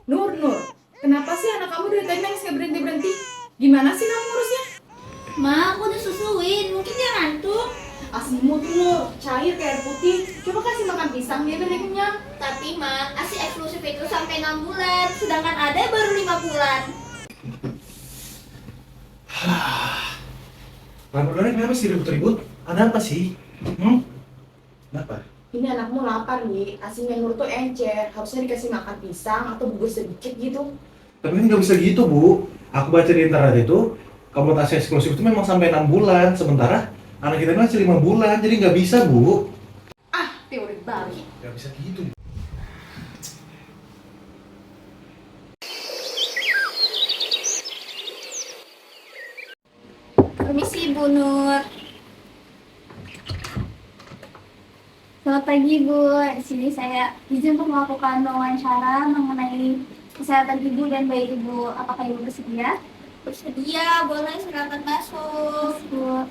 Nur, kenapa sih anak kamu dari tadi nangis nggak berhenti-berhenti? Gimana sih kamu ngurusnya? Ma, aku udah susuin, mungkin dia ngantuk. Asimu tuh Nur, cair kayak air putih. Coba kasih makan pisang dia biar dia kenyang. Tapi Ma, ASI eksklusif itu sampai 6 bulan, sedangkan ada baru 5 bulan. Laporannya kenapa sih ribut-ribut? Ada apa sih? Kenapa? Ini anakmu lapar nih, asinya Nur tuh encer. Harusnya dikasih makan pisang atau bubur sedikit gitu. Tapi kan nggak bisa gitu, Bu. Aku baca di internet itu, komutasi eksklusif itu memang sampai 6 bulan. Sementara anak kita masih 5 bulan, jadi nggak bisa, Bu. Ah, teori baru. Nggak bisa gitu, Bu. Permisi Bu Nur. Selamat pagi Bu, di sini saya izin untuk melakukan wawancara mengenai kesehatan ibu dan bayi ibu. Apakah ibu bersedia? Bersedia, boleh silakan masuk. Bu.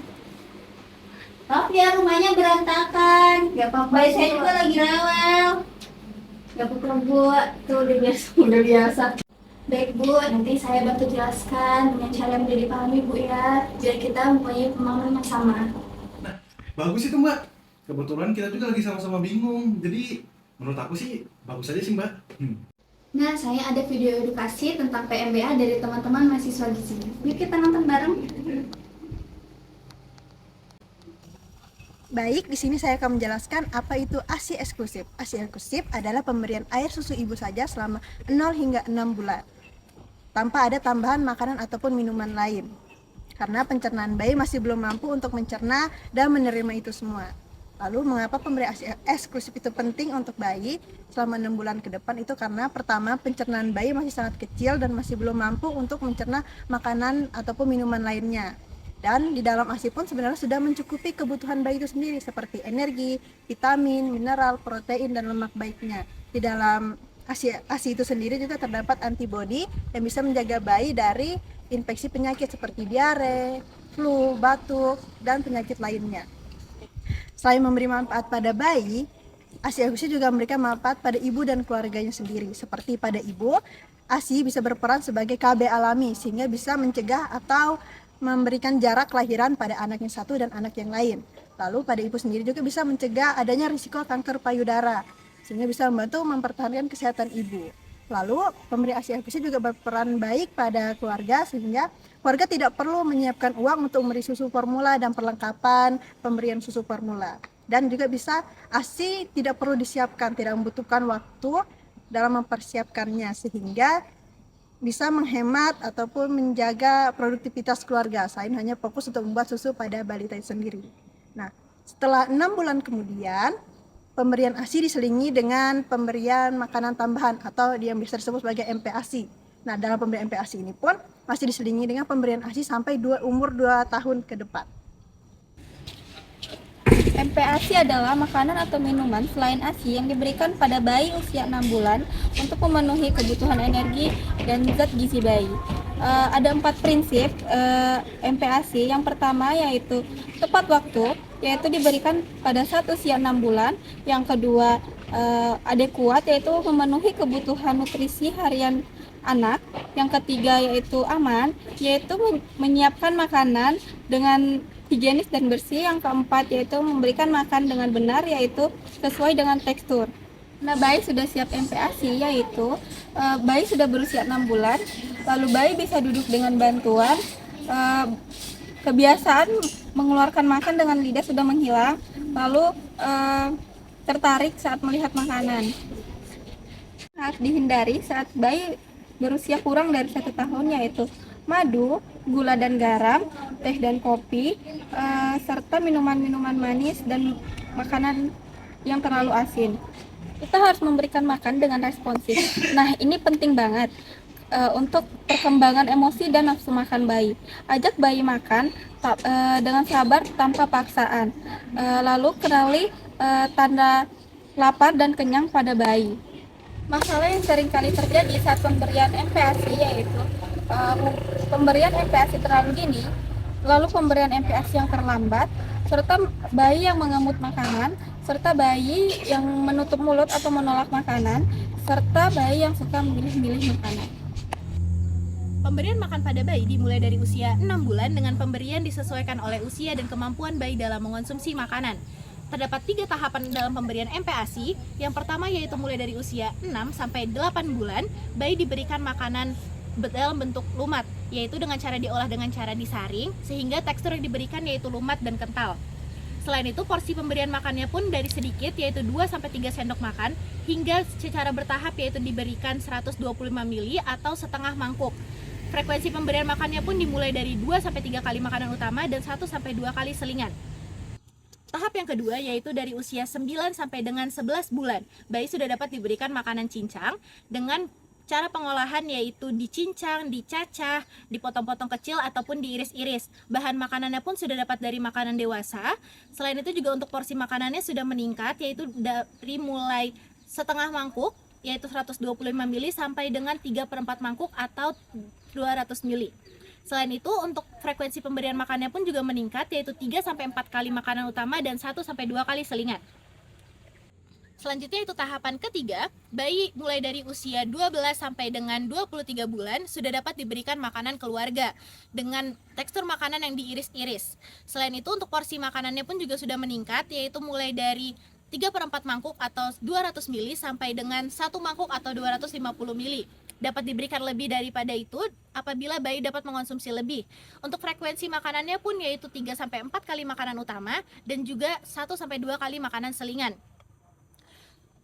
Maaf ya, rumahnya berantakan. Gak apa-apa. Bayi saya juga lagi rewel. Gak apa-apa Bu, itu udah biasa. Udah biasa. Baik Bu, nanti saya bantu jelaskan dengan cara yang mudah dipahami Bu ya, biar kita mempunyai pemahaman yang sama. Bagus itu, Mbak. Kebetulan kita juga lagi sama-sama bingung. Jadi menurut aku sih bagus aja sih, Mbak. Nah, saya ada video edukasi tentang PMBA dari teman-teman mahasiswa gizi. Yuk kita nonton bareng. Baik, di sini saya akan menjelaskan apa itu ASI eksklusif. ASI eksklusif adalah pemberian air susu ibu saja selama 0 hingga 6 bulan. Tanpa ada tambahan makanan ataupun minuman lain. Karena pencernaan bayi masih belum mampu untuk mencerna dan menerima itu semua. Lalu mengapa pemberian ASI eksklusif itu penting untuk bayi selama 6 bulan ke depan? Itu karena pertama, pencernaan bayi masih sangat kecil dan masih belum mampu untuk mencerna makanan ataupun minuman lainnya. Dan di dalam ASI pun sebenarnya sudah mencukupi kebutuhan bayi itu sendiri seperti energi, vitamin, mineral, protein, dan lemak baiknya. Di dalam ASI itu sendiri juga terdapat antibodi yang bisa menjaga bayi dari infeksi penyakit seperti diare, flu, batuk, dan penyakit lainnya. Selain memberi manfaat pada bayi, ASI eksklusif juga memberikan manfaat pada ibu dan keluarganya sendiri. Seperti pada ibu, ASI bisa berperan sebagai KB alami sehingga bisa mencegah atau memberikan jarak kelahiran pada anak yang satu dan anak yang lain. Lalu pada ibu sendiri juga bisa mencegah adanya risiko kanker payudara sehingga bisa membantu mempertahankan kesehatan ibu. Lalu pemberi ASI eksklusif juga berperan baik pada keluarga sehingga keluarga tidak perlu menyiapkan uang untuk memberi susu formula dan perlengkapan pemberian susu formula. Dan juga bisa ASI tidak perlu disiapkan, tidak membutuhkan waktu dalam mempersiapkannya sehingga bisa menghemat ataupun menjaga produktivitas keluarga selain hanya fokus untuk membuat susu pada balita sendiri. Nah, setelah 6 bulan kemudian, pemberian ASI diselingi dengan pemberian makanan tambahan atau yang bisa disebut sebagai MPASI. Nah, dalam pemberian MPASI ini pun masih diselingi dengan pemberian ASI sampai umur 2 tahun ke depan. MPASI adalah makanan atau minuman selain ASI yang diberikan pada bayi usia 6 bulan untuk memenuhi kebutuhan energi dan zat gizi bayi. Ada 4 prinsip MPASI. Yang pertama yaitu tepat waktu, yaitu diberikan pada saat usia 6 bulan. Yang kedua adekuat, yaitu memenuhi kebutuhan nutrisi harian anak. Yang ketiga yaitu aman, yaitu menyiapkan makanan dengan higienis dan bersih. Yang keempat yaitu memberikan makan dengan benar, yaitu sesuai dengan tekstur. Nah, bayi sudah siap MPASI, yaitu bayi sudah berusia 6 bulan, lalu bayi bisa duduk dengan bantuan, kebiasaan mengeluarkan makan dengan lidah sudah menghilang, lalu tertarik saat melihat makanan. Harus dihindari saat bayi berusia kurang dari 1 tahun, yaitu madu, gula dan garam, teh dan kopi, serta minuman-minuman manis dan makanan yang terlalu asin. Kita harus memberikan makan dengan responsif. Nah, ini penting banget untuk perkembangan emosi dan nafsu makan bayi. Ajak bayi makan dengan sabar tanpa paksaan. Lalu kenali tanda lapar dan kenyang pada bayi. Masalah yang sering kali terjadi saat pemberian MPASI yaitu pemberian MPASI terlalu dini, lalu pemberian MPASI yang terlambat, serta bayi yang mengemut makanan, serta bayi yang menutup mulut atau menolak makanan, serta bayi yang suka memilih-milih makanan. Pemberian makan pada bayi dimulai dari usia 6 bulan dengan pemberian disesuaikan oleh usia dan kemampuan bayi dalam mengonsumsi makanan. Terdapat 3 tahapan dalam pemberian MPASI. Yang pertama yaitu mulai dari usia 6 sampai 8 bulan, bayi diberikan makanan dalam bentuk lumat, yaitu dengan cara diolah dengan cara disaring, sehingga tekstur yang diberikan yaitu lumat dan kental. Selain itu, porsi pemberian makannya pun dari sedikit, yaitu 2-3 sendok makan, hingga secara bertahap, yaitu diberikan 125 ml atau setengah mangkuk. Frekuensi pemberian makannya pun dimulai dari 2-3 kali makanan utama dan 1-2 kali selingan. Tahap yang kedua yaitu dari usia 9 sampai dengan 11 bulan, bayi sudah dapat diberikan makanan cincang dengan cara pengolahan yaitu dicincang, dicacah, dipotong-potong kecil ataupun diiris-iris. Bahan makanannya pun sudah dapat dari makanan dewasa. Selain itu juga untuk porsi makanannya sudah meningkat, yaitu dari mulai setengah mangkuk yaitu 125 ml sampai dengan 3/4 mangkuk atau 200 ml. Selain itu untuk frekuensi pemberian makannya pun juga meningkat, yaitu 3-4 kali makanan utama dan 1-2 kali selingan. Selanjutnya itu tahapan ketiga, bayi mulai dari usia 12 sampai dengan 23 bulan sudah dapat diberikan makanan keluarga dengan tekstur makanan yang diiris-iris. Selain itu untuk porsi makanannya pun juga sudah meningkat, yaitu mulai dari 3/4 mangkuk atau 200 ml sampai dengan 1 mangkuk atau 250 ml. Dapat diberikan lebih daripada itu apabila bayi dapat mengonsumsi lebih. Untuk frekuensi makanannya pun yaitu 3-4 kali makanan utama dan juga 1-2 kali makanan selingan.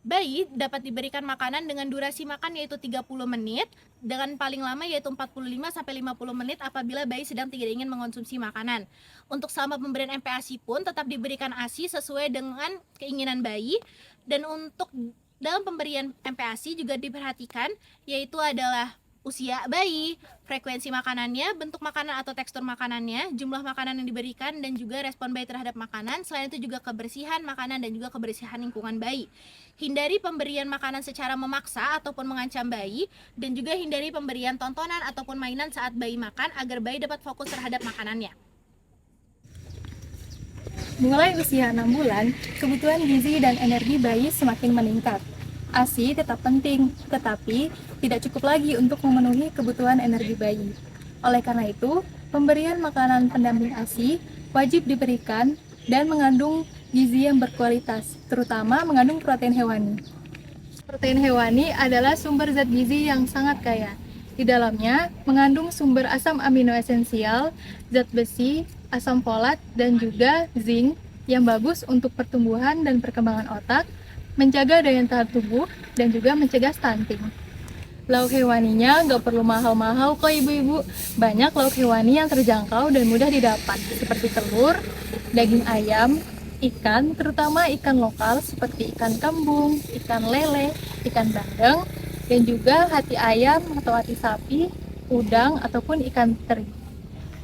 Bayi dapat diberikan makanan dengan durasi makan yaitu 30 menit, dengan paling lama yaitu 45-50 menit apabila bayi sedang tidak ingin mengonsumsi makanan. Untuk selama pemberian MPASI pun tetap diberikan ASI sesuai dengan keinginan bayi. Dan untuk dalam pemberian MPASI juga diperhatikan yaitu adalah usia bayi, frekuensi makanannya, bentuk makanan atau tekstur makanannya, jumlah makanan yang diberikan, dan juga respon bayi terhadap makanan. Selain itu juga kebersihan makanan dan juga kebersihan lingkungan bayi. Hindari pemberian makanan secara memaksa ataupun mengancam bayi, dan juga hindari pemberian tontonan ataupun mainan saat bayi makan agar bayi dapat fokus terhadap makanannya. Mulai usia 6 bulan, kebutuhan gizi dan energi bayi semakin meningkat. ASI tetap penting, tetapi tidak cukup lagi untuk memenuhi kebutuhan energi bayi. Oleh karena itu, pemberian makanan pendamping ASI wajib diberikan dan mengandung gizi yang berkualitas, terutama mengandung protein hewani. Protein hewani adalah sumber zat gizi yang sangat kaya. Di dalamnya mengandung sumber asam amino esensial, zat besi, asam folat, dan juga zinc yang bagus untuk pertumbuhan dan perkembangan otak, menjaga daya tahan tubuh, dan juga mencegah stunting. Lauk hewaninya nggak perlu mahal-mahal kok ibu-ibu. Banyak lauk hewani yang terjangkau dan mudah didapat, seperti telur, daging ayam, ikan, terutama ikan lokal seperti ikan kembung, ikan lele, ikan bandeng, dan juga hati ayam atau hati sapi, udang, ataupun ikan teri.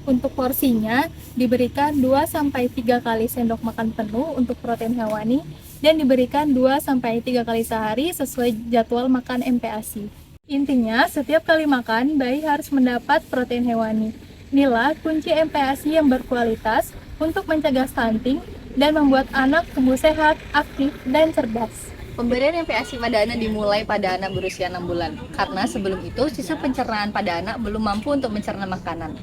Untuk porsinya diberikan 2-3 kali sendok makan penuh untuk protein hewani dan diberikan 2-3 kali sehari sesuai jadwal makan MPASI. Intinya, setiap kali makan, bayi harus mendapat protein hewani. Inilah kunci MPASI yang berkualitas untuk mencegah stunting dan membuat anak tumbuh sehat, aktif, dan cerdas. Pemberian MPASI pada anak dimulai pada anak berusia 6 bulan, karena sebelum itu sistem pencernaan pada anak belum mampu untuk mencerna makanan.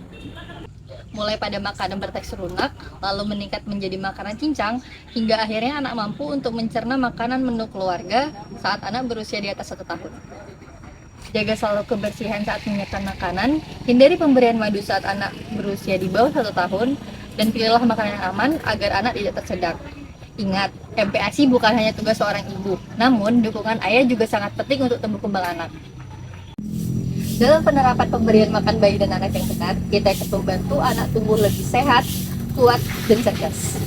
mulai pada makanan bertekstur lunak, lalu meningkat menjadi makanan cincang, hingga akhirnya anak mampu untuk mencerna makanan menu keluarga saat anak berusia di atas 1 tahun. Jaga selalu kebersihan saat menyiapkan makanan, hindari pemberian madu saat anak berusia di bawah 1 tahun, dan pilihlah makanan yang aman agar anak tidak tersedak. Ingat, MPASI bukan hanya tugas seorang ibu, namun dukungan ayah juga sangat penting untuk tumbuh kembang anak. Dalam penerapan pemberian makan bayi dan anak yang benar, kita akan membantu anak tumbuh lebih sehat, kuat, dan cerdas.